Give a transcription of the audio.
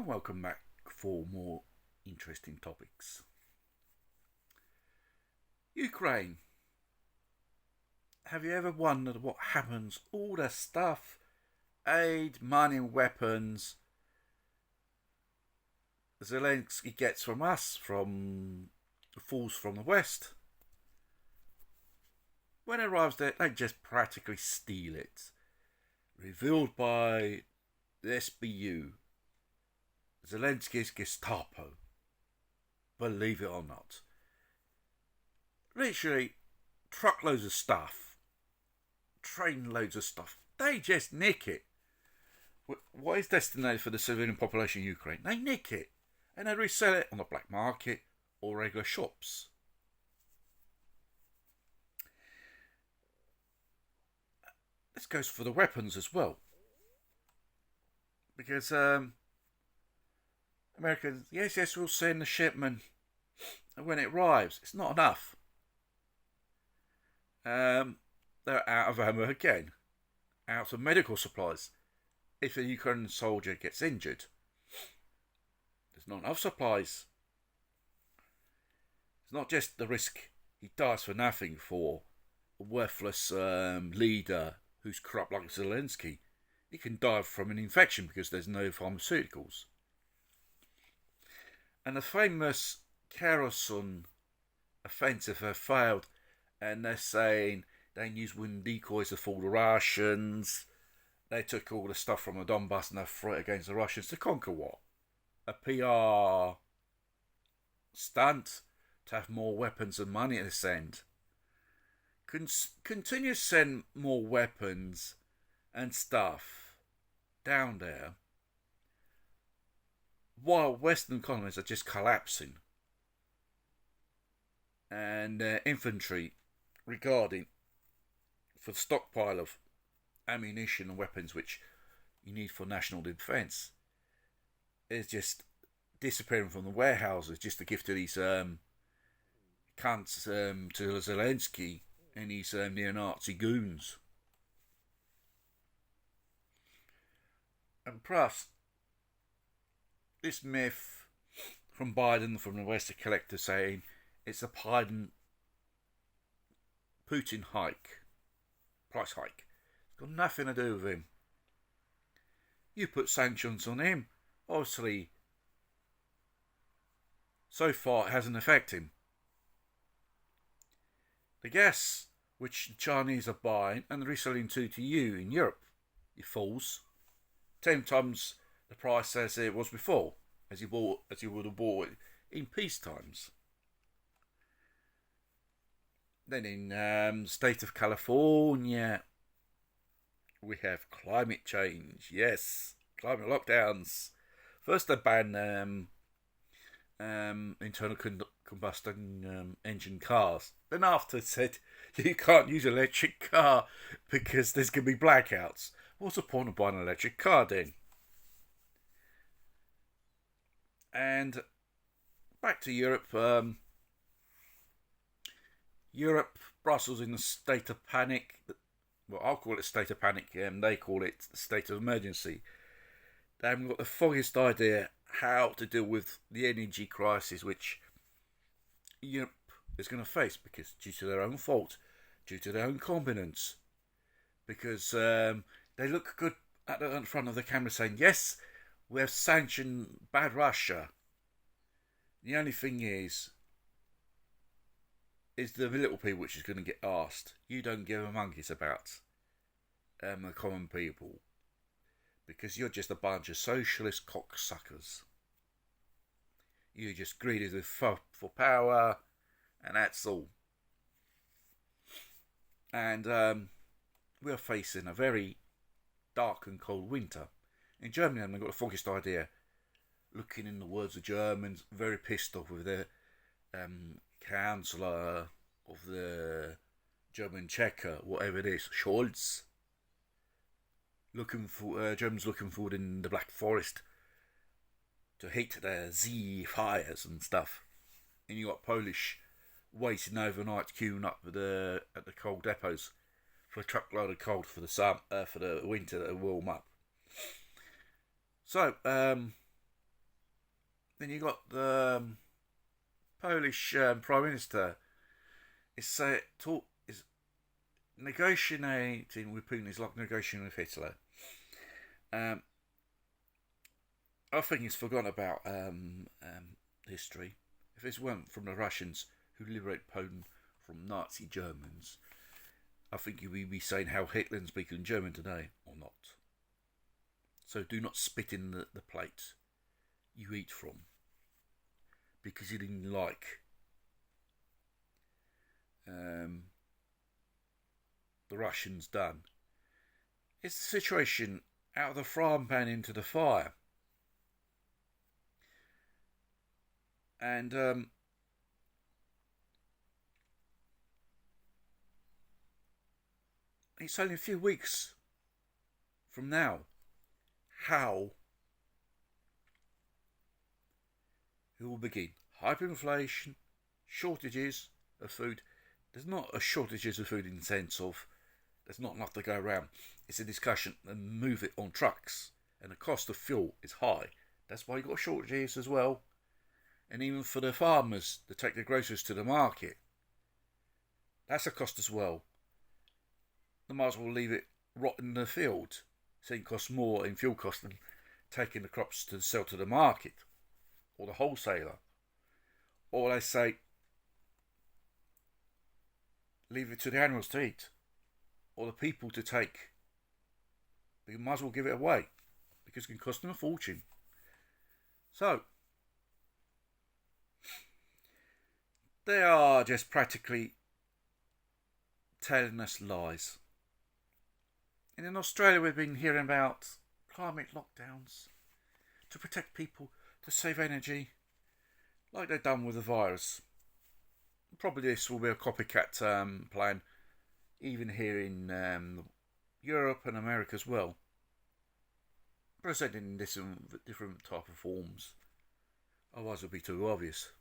and welcome back for more interesting topics. Ukraine. Have you ever wondered what happens? All the stuff, aid, money, and weapons Zelensky gets from us, from the fools from the West. When it arrives there, they just practically steal it. Revealed by the SBU, Zelensky's Gestapo. Believe it or not. Literally, truckloads of stuff, trainloads of stuff. They just nick it. What is destined for the civilian population of Ukraine? They nick it and they resell it on the black market or regular shops. This goes for the weapons as well. Because Americans, yes, we'll send the shipment. And when it arrives, it's not enough. They're out of ammo again. Out of medical supplies. If a Ukrainian soldier gets injured, there's not enough supplies. It's not just the risk he dies for nothing for a worthless leader who's corrupt like Zelensky. He can die from an infection because there's no pharmaceuticals. And the famous Kherson offensive have failed, and they're saying they used wind decoys to fool the Russians. They took all the stuff from the Donbass and they threw it against the Russians to conquer what? A PR stunt to have more weapons and money to send. Continue to send more weapons and stuff down there while Western economies are just collapsing. And infantry regarding for the stockpile of ammunition and weapons which you need for national defence is just disappearing from the warehouses just to give to these cunts to Zelensky and these neo-Nazi goons. And plus, this myth from Biden, from the Western collector saying it's a Putin price hike. It's got nothing to do with him. You put sanctions on him. Obviously, so far it hasn't affected him. The gas which the Chinese are buying and reselling to you in Europe, you fools, 10 times the price as it was before, as you would have bought it in peace times. Then in state of California, we have climate change. Yes, climate lockdowns. First they ban internal combustion engine cars. Then after said you can't use an electric car because there's going to be blackouts. What's the point of buying an electric car then? And back to Europe. Brussels in a state of panic. Well, I'll call it a state of panic. They call it a state of emergency. They haven't got the foggiest idea how to deal with the energy crisis which Europe is going to face because due to their own fault, due to their own competence. Because they look good at the front of the camera saying, yes, we have sanctioned bad Russia. The only thing is the little people which is going to get asked. You don't give a monkeys about the common people. Because you're just a bunch of socialist cocksuckers. You're just greedy for power, and that's all. And we're facing a very dark and cold winter. In Germany, they've got the foggiest idea. Looking in the words of Germans, very pissed off with their Chancellor of the German Checker, whatever it is, Scholz. Germans looking forward in the Black Forest to hit their Z fires and stuff. And you got Polish waiting overnight, queuing up at the coal depots for a truckload of coal for the winter to warm up. So, Then you got the Polish Prime Minister is negotiating with Putin is like negotiating with Hitler. I think he's forgotten about history. If this weren't from the Russians who liberated Poland from Nazi Germans, I think you would be saying how Hitler's speaking German today, or not. So do not spit in the plate you eat from, because you didn't like the Russians done. It's the situation out of the frying pan into the fire. And it's only a few weeks from now how it will begin. Hyperinflation, shortages of food. There's not a shortages of food in the sense of there's not enough to go around. It's a discussion and move it on trucks, and the cost of fuel is high. That's why you've got shortages as well. And even for the farmers to take their groceries to the market, that's a cost as well. They might as well leave it rot in the field, so it costs more in fuel cost than taking the crops to sell to the market or the wholesaler. Or they say, leave it to the animals to eat or the people to take. But you might as well give it away because it can cost them a fortune. So, they are just practically telling us lies. And in Australia, we've been hearing about climate lockdowns to protect people, to save energy, like they've done with the virus. Probably this will be a copycat plan, even here in Europe and America as well. Presenting this in different type of forms. Otherwise, it would be too obvious.